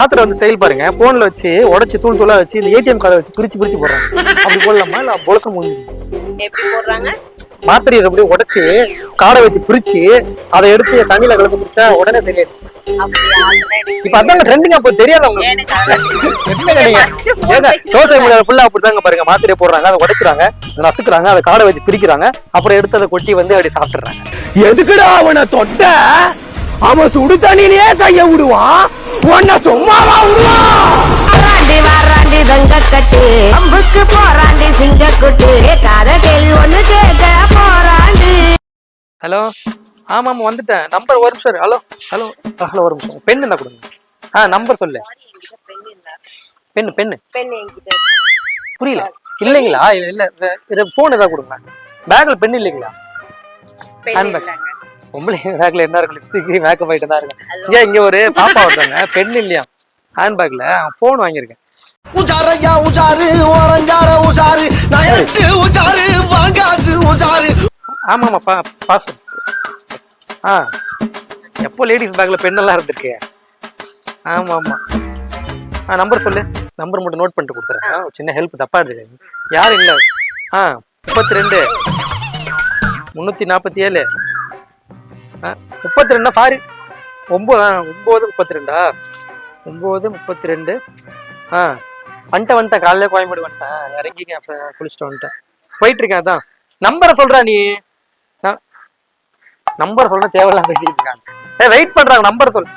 பாத்திரம் வந்து ஸ்டைல் பாருங்க, போன்ல வச்சு உடைச்சு தூள் தூளா வச்சு இந்த ஏடிஎம் கார்டை வச்சு பிரிச்சு பிரிச்சு போடுறாங்க. அப்படி போடலாமா இல்ல புழக்க முடியும்? எப்படி போடுறாங்க? மாத்திரையை அப்படியே உடைச்சு காடை வச்சு பிரிச்சு அதை எடுத்து தண்ணியில கலந்து குடிச்சா உடனே தெரியாது. இப்ப அதாங்க ட்ரெண்டிங்கா போய் தெரியாது உங்களுக்கு. சோசியல் மீடியால ஃபுல்லா அப்படிதாங்க பாருங்க, மாத்திரையை போடுறாங்க, அதை உடைக்கிறாங்க, அதை நசுக்குறாங்க, அதை காடை வச்சு பிரிக்கிறாங்க, அப்புறம் எடுத்து அதை கொட்டி வந்து அப்படி சாப்பிட்டுறாங்க. எதுக்குடா அவனை தொட்ட? அவன் சுடு தண்ணியிலேயே கைய விடுவான், உன்னை சும்மாவா விடுவான்? வாராண்டி தங்க கட்டு அம்புக்கு போராண்டி சிங்க குட்டு காத கேள்வி ஒண்ணு கேட்க போராண்டி. ஹலோ, ஆமா ஆமா வந்துட்டேன். நம்பர் ஒரு நிமிஷம். ஹலோ ஹலோ ஹலோ ஒரு நிமிஷம். பெண் என்ன கொடுங்க. நம்பர் சொல்லு. பெண்ணு பெண்ணு பெண் என்கிட்ட புரியல. இல்லைங்களா? இல்ல போன் ஏதாவது கொடுங்க. பேக்ல பெண் இல்லைங்களா? ஹேண்ட்பேக். பொம்பளை பேக்ல என்ன இருக்கும்? லிப்ஸ்டிக், மேக்கப் ஐட்டம் தான் இருக்கு. ஏன் இங்க ஒரு பாப்பா ஒருத்தவங்க பெண் இல்லையா ஹேண்ட்பேக்ல, போன் வாங்கியிருக்கேன். உஜாரையா உஜாரு ஓரஞ்சார உஜாரு நயட்டு உஜாரு வாங்காது உஜாரு. ஆமா ஆமாப்பா பாஸ். எப்போ லேடிஸ் பேக்ல பெண்ணெல்லாம் இருந்திருக்கு. ஆமா ஆமா. நம்பர் சொல்லு. நம்பர் மட்டும் நோட் பண்ணிட்டு கொடுத்துறேன். சின்ன ஹெல்ப் தப்பா இருக்கு. யாரும் இல்ல. 32 347 32 சாரி 9 32 வந்துட்டேன். காலையில கோயம்பேடு வந்துட்டேன். இறங்கிங்க, குளிச்சுட்டு வந்துட்டேன். போயிட்டு இருக்கேன். அதான் நம்பரை சொல்றா நீ. நம்பர் சொல்ற தேவையில்லாம் பேசிட்டு இருக்காங்க. வெயிட் பண்றாங்க. நம்பர் சொல்.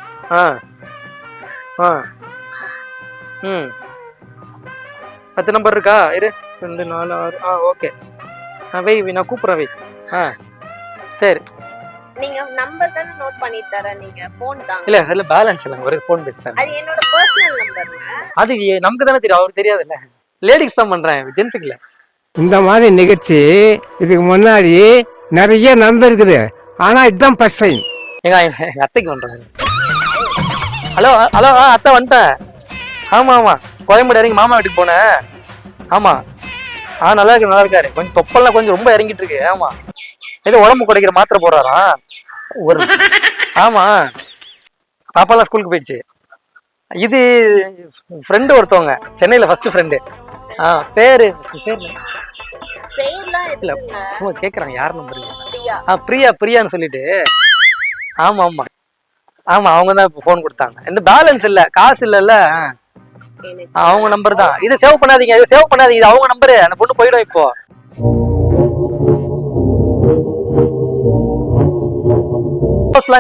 10 நம்பர் இருக்கா? இரு 2 4 6. ஓகே வெய், நான் கூப்பிடுறேன். வெய். சரி. நீங்க நம்பர் தான நோட் பண்ணி தரேன், நீங்க போன் தாங்க. இல்ல பேலன்ஸ் இல்ல, ஒரே போன் பேசுறேன். அது என்னோட பர்சனல் நம்பர்ங்க. அது நமக்கு தானே தெரியும், அவருக்கு தெரியாதுல்ல. லேடிஸ் தான் பண்றேன், ஜென்ஸுக்கு இல்ல. இந்த மாதிரி நிகழ்ச்சி இதுக்கு முன்னாடி நிறைய நடந்திருக்குது, ஆனா இதுதான் ஃபர்ஸ்ட் டைம். எங்க அத்தைக்கு பண்றேன். ஹலோ ஹலோ அத்தை வந்துட்டேன். ஆமா ஆமா, கோயம்பேடு இறங்கி மாமா வீட்டுக்கு போனேன். ஆமா நல்லா இருக்கு, நல்லா இருக்காரு. கொஞ்சம் தொப்பல்லாம் கொஞ்சம் ரொம்ப இறங்கிட்டு இருக்கு. ஆமா, ஏதோ உடம்பு குறைக்கிற மாத்திரை போடுறாராம் ஒரு. ஆமா, பாப்பாலாம் ஸ்கூலுக்கு போயிடுச்சு. இது ஃப்ரெண்டு ஒருத்தவங்க, சென்னையில ஃபர்ஸ்ட் ஃப்ரெண்டு. பேரு இல்ல, சும்மா கேக்குறாங்க யார் நம்பர். பிரியான்னு சொல்லிட்டு. ஆமா ஆமா ஆமா, அவங்க தான் இப்போ ஃபோன் கொடுத்தாங்க. இந்த பேலன்ஸ் இல்ல, காசு இல்லல்ல. அவங்க நம்பர் தான். இதை சேவ் பண்ணாதீங்க, இதை சேவ் பண்ணாதீங்க, இது அவங்க நம்பரு. அந்த பொண்ணு போயிடும் இப்போ.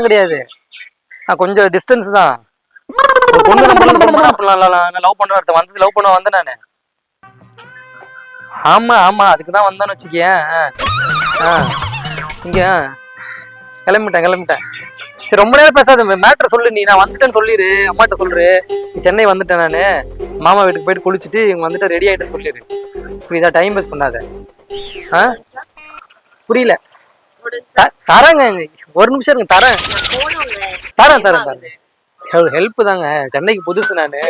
கிடையாது, கொஞ்சம் டிஸ்டன்ஸ் தான். பொண்ணு லவ் பண்ண வந்து லவ் பண்ண வந்தேன் நானு. ஆமா ஆமா, அதுக்குதான் வந்தேன்னு வச்சுக்கேன். இங்க கிளம்பிட்டேன். சரி, ரொம்ப நேரம் பேசாத, மேட்டர் சொல்லு. நீ நான் வந்துட்டேன்னு சொல்லிடு, அம்மாட்ட சொல்லிரு. சென்னை வந்துட்டேன் நானு, மாமா வீட்டுக்கு போயிட்டு குளிச்சுட்டு இங்க வந்துட்டு ரெடி ஆயிட்டேன்னு சொல்லிடு. புரியுதா? டைம் வேஸ்ட் பண்ணாத. புரியல. தரேங்க, ஒரு நிமிஷம் இருங்க, தரேன். ஹெல்ப் தாங்க. சென்னைக்கு புதுசு நானு.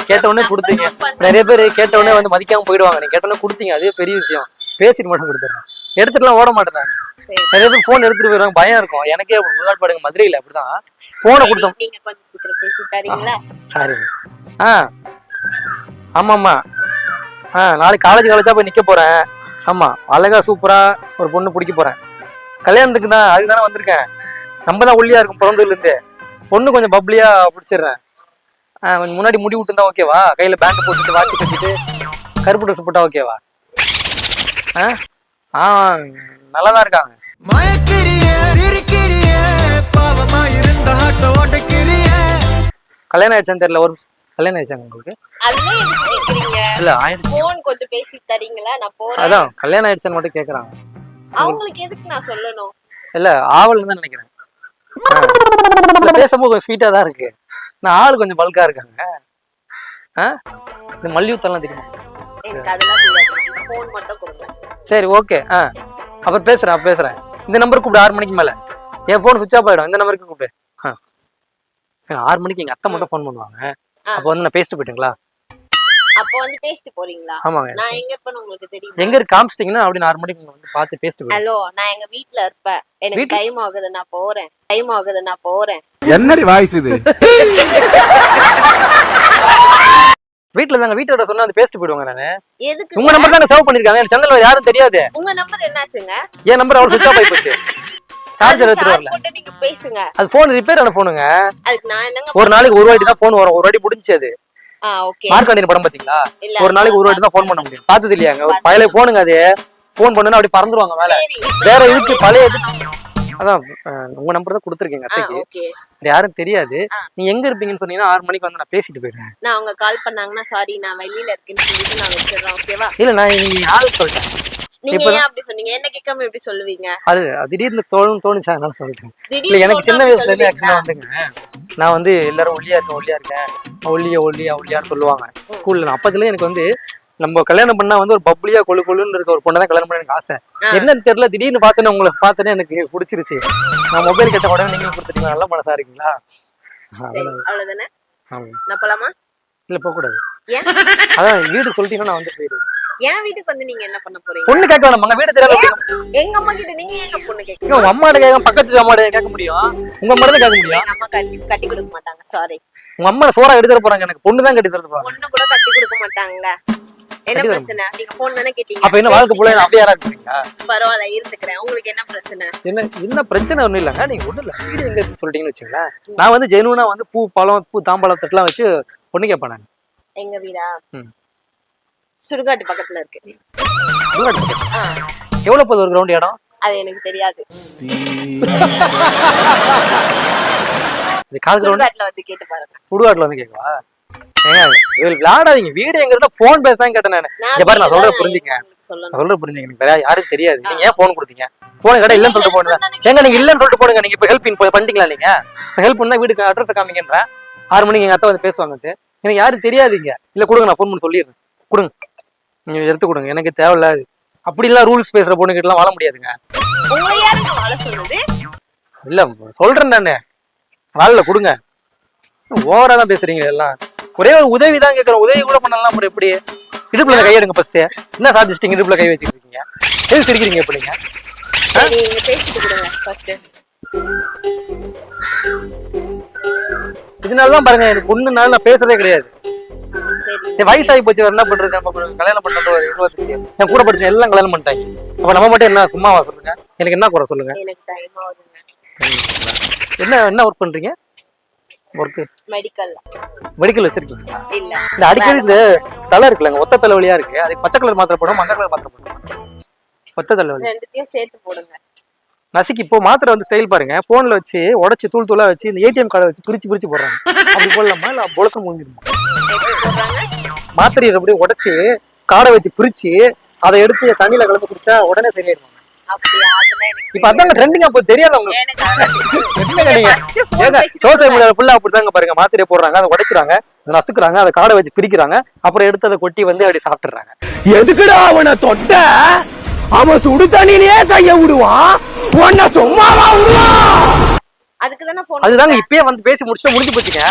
கேட்ட உடனே கொடுத்தீங்க. நிறைய பேர் கேட்ட உடனே வந்து மதிக்காம போயிடுவாங்க. நீங்க கேட்ட உடனே கொடுத்தீங்க, அதுவே பெரிய விஷயம். பேசிட்டு மட்டும் கொடுத்துறேன். எடுத்துட்டுலாம் ஓட மாட்டேன். நிறைய பேர் போன் எடுத்துட்டு போயிடுவாங்க, பயம் இருக்கும். எனக்கே முன்னாடி மதுரையில அப்படிதான் போனை கொடுத்தோம். சாரி. ஆமா நாளைக்கு காலேஜா போய் நிக்க போறேன். ஆமா, அழகா சூப்பரா ஒரு பொண்ணு பிடிக்க போறேன். கல்யாணத்துக்கு தான், அதுதானே வந்திருக்கேன். நம்ம தான் ஒல்லியா இருக்கும் பிறந்ததுல இருந்து. பொண்ணு கொஞ்சம் பப்ளியா பிடிச்சிடுறேன். கொஞ்சம் முன்னாடி முடி விட்டு தான் ஓகேவா? கையில பேண்ட் போட்டுட்டு வாட்ச் கட்டிட்டு கருப்பு ட்ரெஸ் போட்டா ஓகேவா? நல்லாதான் இருக்காங்க. கல்யாணம் ஆயிடுச்சான்னு தெரியல. ஒரு கல்யாணம் ஆயிடுச்சாங்க உங்களுக்கு? இல்ல கொஞ்சம் பேசி தரீங்களா? நான் போறேன். அதான் கல்யாணம் ஆயிடுச்சான்னு மட்டும் கேக்குறாங்க. அவங்களுக்கு எதுக்கு நான் சொல்லணும்? இல்ல ஆவல்னு தான் நினைக்கிறேன். பேசும்போது கொஞ்சம் ஸ்வீட்டா தான் இருக்கு. நான் ஆளு கொஞ்சம் பல்கா இருக்காங்க. இந்த மல்யுத்தெல்லாம் தெரியுமா? எனக்கு அதெல்லாம் தெரியாது. போன் மட்டும் கொடுங்க. சரி ஓகே. அப்புறம் பேசுறேன். இந்த நம்பருக்கு கூப்பிடு 6 மணிக்கு மேல. என் போன் சுவிட்ச் ஆஃப் ஆயிடும். இந்த நம்பருக்கு கூப்பிடு. 6 மணிக்கு எங்க அத்தை மட்டும் போன் பண்ணுவாங்க. அப்போ வந்து நான் பேசிட்டு போயிட்டுங்களா? அப்ப வந்து பேசிட்டு போறீங்களா? ஆமாங்க. நான் எங்க இருப்பேன்னு உங்களுக்கு தெரியும்? எங்க இருக்கு காமிச்சிட்டீங்கன்னா அப்படி 6 மணிக்கு வந்து பார்த்து பேசிட்டு போயிடுங்க. ஹலோ, நான் எங்க வீட்ல இருப்பேன். எனக்கு டைம் ஆகுது, நான் போறேன். என்னடி வாய்ஸ் இது? வீட்டுல தாங்க, வீட்டோட சொன்னா வந்து பேசிட்டு போயிடுவாங்க. நானு எதுக்கு? உங்க நம்பர் தாங்க சேவ் பண்ணிருக்காங்க. எனக்கு சென்னல்ல யாரும் தெரியாது. உங்க நம்பர் என்னாச்சுங்க? என் நம்பர் அவ்வளவு சுவிட்ச் ஆஃப் ஆகி போச்சு. சார்ஜர் எடுத்துட்டு வரல. போட்டு நீங்க பேசுங்க. அது போன் ரிப்பேர் ஆன போனுங்க. அதுக்கு நான் என்னங்க? ஒரு நாளைக்கு ஒரு வாட்டி தான் போன் வரும். ஒரு வாட்டி முடிஞ்சு அது. ஓகே. மார்க்காண்டியன் படம் பாத்தீங்களா? இல்ல, ஒரு நாளைக்கு ஒரு வாட்டி தான் போன் பண்ண முடியும். பார்த்தது இல்லையாங்க? ஒரு பழைய போனுங்க அது. போன் பண்ணா அப்படி பறந்துருவாங்க மேல. வேற இதுக்கு பழைய அதான் உங்க நம்பர் தான் கொடுத்துருக்கீங்க அத்தைக்கு. ஓகே. யாரும் தெரியாது. நீங்க எங்க இருப்பீங்கன்னு சொன்னீங்கன்னா 6 மணிக்கு வந்து நான் பேசிட்டு போயிடுறேன். நான் அவங்க கால் பண்ணாங்கன்னா சாரி நான் வெளியில இருக்கேன்னு சொல்லிட்டு நான் வச்சிடுறேன். ஓகேவா? இல்ல நான் நீங்க யாரும் சொல்லிட்டேன். நீங்க ஏன் அப்படி சொன்னீங்க? என்ன கேட்காம எப்படி சொல்லுவீங்க? அது திடீர்னு தோணுச்சு அதனால சொல்லிட்டேன். இல்ல திடீர்னு எனக்கு சின்ன ஒண்ணும் வயசுல இருந்து சொல்லுவீங்களா? ஆக்சுவலா வந்துங்க, நான் வந்து எல்லாரும் ஒல்லியா இருக்கேன் ஒல்லியான்னு சொல்லுவாங்க ஸ்கூல்ல. அப்பத்துல எனக்கு வந்து நம்ம கல்யாணம் பண்ணா வந்து ஒரு பப்ளியா கொழுன்னு இருக்க ஒரு பொண்ணை தான் கல்யாணம் பண்ண எனக்கு ஆசை. என்னன்னு தெரியல, திடீர்னு பார்த்தோன்னே உங்களை பார்த்தோன்னே எனக்கு பிடிச்சிருச்சு. நான் மொபைல் கேட்ட உடனே நீங்க கொடுத்துட்டீங்க. நல்ல மனசா இருக்கீங்களா? அவ்வளவுதானே? ஆமா. நான் போலாமா? இல்ல போக கூடாது. ஏன்? அதான் வீடு சொல்லிட்டீங்கன்னா நான் வந்து போயிடுவேன். என் வீட்டுக்கு வந்து நீங்க என்ன பண்ண போறீங்க? பொண்ணு கேட்க வேணாம், வீடு தெரியாம எங்க அம்மா கிட்ட நீங்க ஏங்க பொண்ணு உங்க கேக்குறீங்க? அம்மாட்ட கேட்க பக்கத்து அம்மாட்ட கேட்க முடியும், உங்க அம்மா தான் கேட்க முடியும். எங்க அம்மா கட்டி கொடுக்க மாட்டாங்க. சாரி. உங்க அம்மா சோறா எடுத்து போறாங்க, எனக்கு பொண்ணு தான் கட்டி தர போறாங்க. பொண்ணு கூட கட்டி கொடுக்க மாட்டாங்க. என்ன பிரச்சனை? நீங்க போன் தானே கேட்டீங்க. அப்ப என்ன வாழ்க்கை போல அப்படியே யாரா இருக்கீங்க? பரவாயில்ல, இருந்துக்கிறேன். உங்களுக்கு என்ன பிரச்சனை? என்ன பிரச்சனை ஒண்ணும் இல்லங்க. நீங்க ஒண்ணும் இல்ல, வீடு எங்க இருக்குன்னு சொல்லிட்டீங்கன்னு வச்சுங்களேன். நான் வந்து ஜெனுவனா வந்து பூ தாம்பாளம் தட்டுலாம் வச்சு பொண்ணு கேட்பேன் நான். எங்க வீடா? சுடுகாட்டு பக்கத்துல இருக்கு. எவ்வளவு போகுது ஒரு கிரவுண்ட் இடம்? அது எனக்கு தெரியாது. சுடுகாட்டுல வந்து கேட்டு பாருங்க. சுடுகாட்டுல வந்து கேட்கவா? விளையாடாதீங்க. வீடு எங்க இருந்தா போன் பேசதான் கேட்டேன் நானு. பாரு நான் சொல்ற புரிஞ்சுங்க, எனக்கு வேற யாரும் தெரியாது. நீங்க ஏன் போன் கொடுத்தீங்க? போன் கடை இல்லன்னு சொல்லிட்டு போனீங்க. எங்க நீங்க இல்லன்னு சொல்லிட்டு போடுங்க. நீங்க இப்ப ஹெல்ப் பண்ணிட்டீங்களா? நீங்க ஹெல்ப் பண்ணா வீட்டுக்கு அட்ரஸ் காமிங்கன்றேன். 6 மணிக்கு எங்க அத்தை வந்து பேசுவாங்க. எனக்கு யாரும் தெரியாதுங்க. இல்ல கொடுங்க, நான் போன் பண்ணி சொல்லிடுறேன். கொடுங்க, நீங்க எடுத்து கொடுங்க. எனக்கு தேவையில்லாது. அப்படி எல்லாம் ரூல்ஸ் பேசுற பொண்ணு கிட்ட எல்லாம் வாழ முடியாதுங்க. இல்ல சொல்றேன் நானு, வாழல கொடுங்க. ஓவரா தான் பேசுறீங்க எல்லாம். ஒரே ஒரு உதவி தான் கேட்கறேன். உதவி கூட பண்ணலாம். அப்புறம் எப்படி? இடுப்புல கை எடுங்க ஃபர்ஸ்ட். என்ன சாதிச்சிட்டீங்க? இடுப்புல கை வச்சுட்டு இருக்கீங்க. எது சிரிக்கிறீங்க? எப்படி நீங்க பேசிட்டு கொடுங்க ஃபர்ஸ்ட். இதனாலதான் பாருங்க, எனக்கு பொண்ணுனால நான் பேசுறதே கிடையாது. வயசாகி போச்சு, என்ன பண்றது? நம்ம கல்யாணம் பண்றது ஒரு 26. என் கூட படிச்ச எல்லாம் கல்யாணம் பண்ணிட்டாங்க. அப்ப நம்ம மட்டும் என்ன சும்மாவா? சொல்லுங்க, எனக்கு என்ன குறை சொல்லுங்க. என்ன ஒர்க் பண்றீங்க? ஒர்க் மெடிக்கல் வச்சிருக்கீங்களா? இல்ல அடிக்கடி இந்த தலை இருக்குல்லங்க, ஒத்த தலைவலியா இருக்கு. அதுக்கு பச்சை கலர் மாத்திரை போடும், மஞ்சள் கலர் மாத்திரை போடும். ஒத்த தலைவலி ரெண்டுத்தையும் சேர்த்து போடுங்க. நசுக்கி இப்போ மாத்திரை வந்து ஸ்டைல் பாருங்க, போன்ல வச்சு உடைச்சு தூளா வச்சு இந்த ஏடிஎம் கார்டை வச்சு பிரிச்சு போடுறாங்க. அப்படி போடலாமா? இல்ல புழக்கம் முடிஞ்சிருமா? மாத்திரையை அப்படியே உடைச்சு காடை வச்சு பிரிச்சு அதை எடுத்து தண்ணியில கலந்து குடிச்சா உடனே சரியாயிடும். இப்ப அதாங்க ட்ரெண்டிங்கா போய் தெரியாத உங்களுக்கு. சோசியல் மீடியால ஃபுல்லா அப்படிதாங்க பாருங்க. மாத்திரையை போடுறாங்க, அதை உடைக்கிறாங்க, நசுக்குறாங்க, அதை காடை வச்சு பிரிக்கிறாங்க, அப்புறம் எடுத்து அதை கொட்டி வந்து அப்படி சாப்பிட்டுறாங்க. எதுக்குடா அவனை தொட்ட? அவன் சுடு தண்ணியிலேயே கைய விடுவான், உன்னை சும்மாவா விடுவான்? அதுதாங்க இப்பயே வந்து பேசி முடிஞ்சு போச்சுங்க.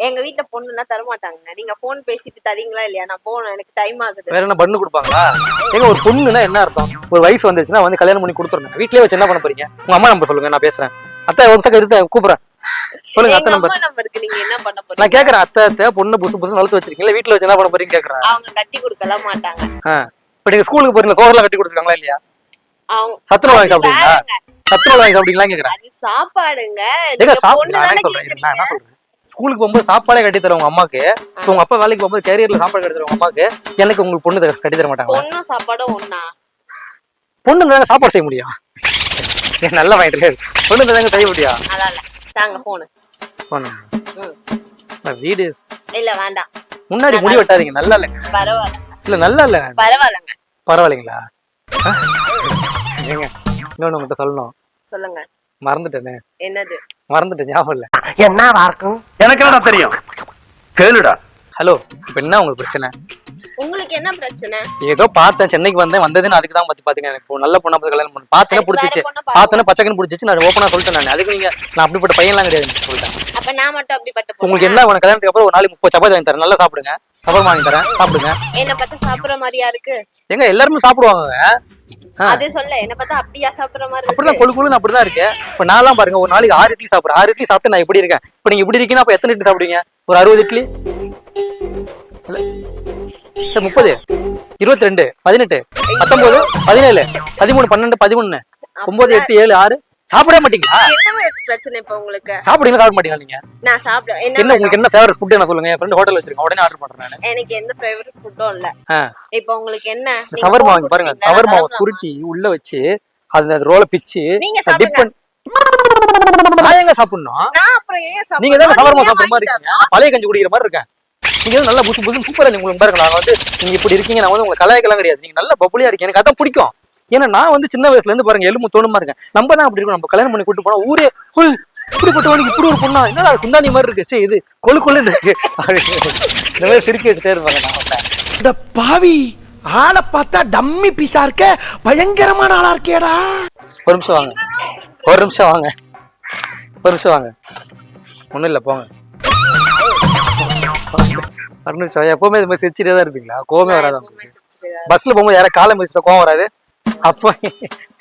எங்க வீட்டுல பொண்ணுன்னா தரமாட்டாங்க. நீங்க போன் பேசிட்டு தரீங்களா இல்லையா? நான் போன், எனக்கு டைம் ஆகுது. வேற என்ன பண்ணு கொடுப்பாங்களா? ஏங்க ஒரு பொண்ணுன்னா என்ன அர்த்தம்? ஒரு வயசு வந்துச்சுன்னா வந்து கல்யாணம் பண்ணி கொடுத்துருங்க. வீட்லயே வச்சு என்ன பண்ண போறீங்க? உங்க அம்மா நம்பர் சொல்லுங்க, நான் பேசுறேன். அத்தை ஒரு நிமிஷம் எடுத்து கூப்பிடுறேன். சொல்லுங்க அத்தை நம்பருக்கு. நீங்க என்ன பண்ண போறீங்க? நான் கேக்குறேன். அத்தை பொண்ணு புதுசு வளர்த்து வச்சிருக்கீங்களா? வீட்டுல வச்சு என்ன பண்ண போறீங்க கேக்குறேன். அவங்க கட்டி கொடுக்கல மாட்டாங்க. இப்ப நீங்க ஸ்கூலுக்கு போறீங்க, சோறெல்லாம் கட்டி கொடுத்துருக்காங்களா இல்லையா? சத்துணவு வாங்கி சாப்பிடுவீங்களா? சத்துணவு வாங்கி சாப்பிடுவீங்களா கேக்குறேன். அது சாப்பாடுங்க. நான் சொல்றேன், ஸ்கூலுக்கு போகும்போது சாப்பாடே கட்டி தர உங்க அம்மாக்கு, உங்க அப்பா வேலைக்கு போகும்போது கேரியர்ல சாப்பாடு கட்டி தர உங்க அம்மாக்கு, எனக்கு உங்களுக்கு பொண்ணு கட்டி தர மாட்டாங்க. பொண்ணும் சாப்பாடும் ஒண்ணா? பொண்ணு தானே சாப்பாடு செய்ய முடியும். நல்லா வாங்கிட்டு பொண்ணு தானே செய்ய முடியும். தாங்க போனு வீடு இல்ல வேண்டாம். முன்னாடி முடி வெட்டாதீங்க. நல்லா இல்லைங்க. பரவாயில்ல. இல்ல நல்லா இல்ல. பரவாயில்லங்க. பரவாயில்லைங்களா? ஏங்க இன்னொன்னு உங்ககிட்ட சொல்லணும். சொல்லுங்க. மறந்துட்டேனே. என்னது? மறந்துட்டேன், ஞாபகம் இல்ல. என்னவா இருக்கும்? எனக்கு என்னடா தெரியும்? கேளுடா. ஹலோ, இப்ப என்ன உங்களுக்கு பிரச்சனை? உங்களுக்கு என்ன பிரச்சனை? ஏதோ பார்த்தேன், சென்னைக்கு வந்ததுன்னு அதுக்கு தான் பாத்தீங்க. எனக்கு நல்ல பொண்ணா பார்த்து கல்யாணம் பண்ணு பார்த்தேன், பிடிச்சிச்சு. பார்த்தேன்னு பச்சைக்கன்னு பிடிச்சிச்சு. நான் ஓப்பனா சொல்லிட்டேன். நான் அதுக்கு நீங்க நான் அப்படிப்பட்ட பையன்லாம் கிடையாது சொல்லிட்டேன். அப்ப நான் மட்டும் அப்படிப்பட்ட பொண்ணா? உங்களுக்கு என்ன வேணும்? கல்யாணத்துக்கு அப்புறம் ஒரு நாளைக்கு 30 சப்பாத்தி வாங்கி தரேன், நல்லா சாப்பிடுங்க. சவர்மா வாங்கி தரேன், சாப்பிடுங்க. என்ன பார்த்தா சாப்பிடுற மாதிரியா இருக்கு? எங்க எல்லாருமே சாப்பிடுவாங்க. அது சொல்ல என்ன பார்த்தா அப்படியா சாப்பிடுற மாதிரி இருக்கு? அப்படிதான் கொழுக்குழுன்னு அப்படிதான் இருக்கு. இப்ப நான்லாம் பாருங்க, ஒரு நாளைக்கு 6 இட்லி சாப்பிடுறேன். 6 இட்லி சாப்பிட்டு நான் இப்படி இருக்கேன். இப்ப நீங்க இப்படி இருக்கீங்கன்னா அப்ப எத்தனை இட்லி சாப்பிடுவீங்க? ஒரு 60 இட்லி, 30, 22, 18, 19, 17, 13, 12, 13, 9, 8, 7, 6 சாப்பிடவே மாட்டீங்களா? என்ன பிரச்சனை இப்ப உங்களுக்கு? சாப்பிடுங்க, சாப்பிட மாட்டீங்களா நீங்க? நான் சாப்பிட என்ன உங்களுக்கு என்ன ஃபேவரட் ஃபுட் என்ன சொல்லுங்க. என் ஃப்ரெண்ட் ஹோட்டல் வச்சிருக்கேன், உடனே ஆர்டர் பண்றேன் நான். எனக்கு எந்த ஃபேவரட் ஃபுட்டும் இல்ல. இப்போ உங்களுக்கு என்ன? சவர்மா வாங்கி பாருங்க. சவர்மா சுருட்டி உள்ள வச்சு அந்த ரோல பிச்சு நீங்க டிப் பண்ணி நான் எங்க சாப்பிடணும்? நான் அப்புறம் ஏன் சாப்பிடணும்? நீங்க தான் சவர்மா சாப்பிடுற மாதிரி இருக்கீங்க. பழைய கஞ்சி குடிக்கிற மாதிரி இருக்கேன். நீங்க நல்லா புசு புசு சூப்பரா உங்களுக்கு பாருங்க. நாங்க நீங்க இப்படி இருக்கீங்க. நான் உங்களை கலாய்க்கலாம் கிடையாது. நீங்க நல்ல பப்புளியா இருக்கீங்க. எனக்கு அதான் பிடிக்கும். ஏன்னா நான் சின்ன வயசுல இருந்து பாருங்க எலும்பு தோணுமா இருக்கேன். நம்ம தான் அப்படி இருக்கும். நம்ம கல்யாணம் பண்ணி கூட்டு போனா ஊரே இப்படிப்பட்டவனுக்கு இப்படி ஒரு பொண்ணா என்னடா குந்தாணி மாதிரி இருக்கு, சரி இது கொழு கொள்ளுன்னு இருக்கு இந்த மாதிரி சிரிக்க வச்சுட்டே இருப்பாங்க. நான் பாவி ஆளை பார்த்தா டம்மி பீஸா இருக்க, பயங்கரமான ஆளா இருக்கேடா. ஒரு நிமிஷம் வாங்க, ஒரு நிமிஷம் வாங்க, ஒரு நிமிஷம் வாங்க. ஒண்ணும் இல்ல போங்க. ஒரு நிமிஷம். எப்பவுமே இது மாதிரி சிரிச்சுட்டே தான் இருப்பீங்களா? கோவமே வராது? பஸ்ல போகும்போது யாரும் காலை மிதிச்சா கோவம் வராது? அப்போ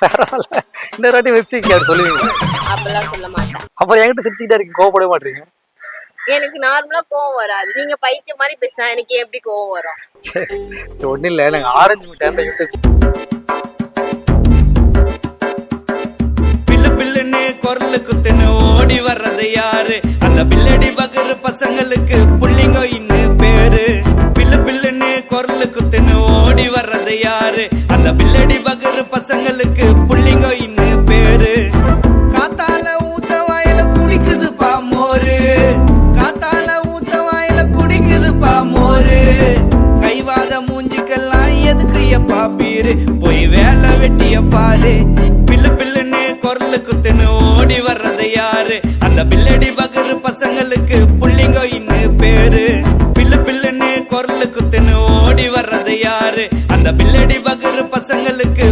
பரவாயில்ல, இந்த வாட்டி மிதிச்சு சொல்லுவீங்க. அப்படிலாம் சொல்ல மாட்டேன். அப்புறம் என்கிட்ட சிரிச்சுக்கிட்டே இருக்கீங்க, கோவப்படவே மாட்டீங்க. எனக்கு நார்மலா கோவம் வராது. நீங்க பைத்தியம் மாதிரி பேசினா எனக்கு எப்படி கோவம் வரும்? ஒண்ணும் இல்ல, எனக்கு ஆரஞ்சு மிட்டாய் அந்த யூடியூப் பில்லு பில்லுன்னு குரலு குத்துன்னு ஓடி வர்றது யாரு? அந்த பில்லடி பகரு பசங்களுக்கு புள்ளிங்க இன்னும் பேரு. பில்லு பில்லுன்னு குரலு குத்துன்னு ஓடி வர்றது யாரு? அந்த பில்லடி பகரு பசங்களுக்கு புள்ளிங்க இன்னும் பேரு. காத்தால ஊத்த வாயில குடிக்குது பாமோரு, காத்தால ஊத்த வாயில குடிக்குது பாமோரு. கைவாத மூஞ்சிக்கெல்லாம் எதுக்கு எப்பா பீரு? போய் வேலை வெட்டிய பாரு. பில்லு பில்லுன்னு குரலு குத்துன்னு ஓடி வர்றது யாரு? அந்த பில்லடி பகரு பசங்களுக்கு புள்ளிங்க இன்னும் பேரு. பில்லு பில்லுன்னு குரலு குத்துன்னு ஓடி வர்றது யாரு? அந்த பில்லடி பகரு பசங்களுக்கு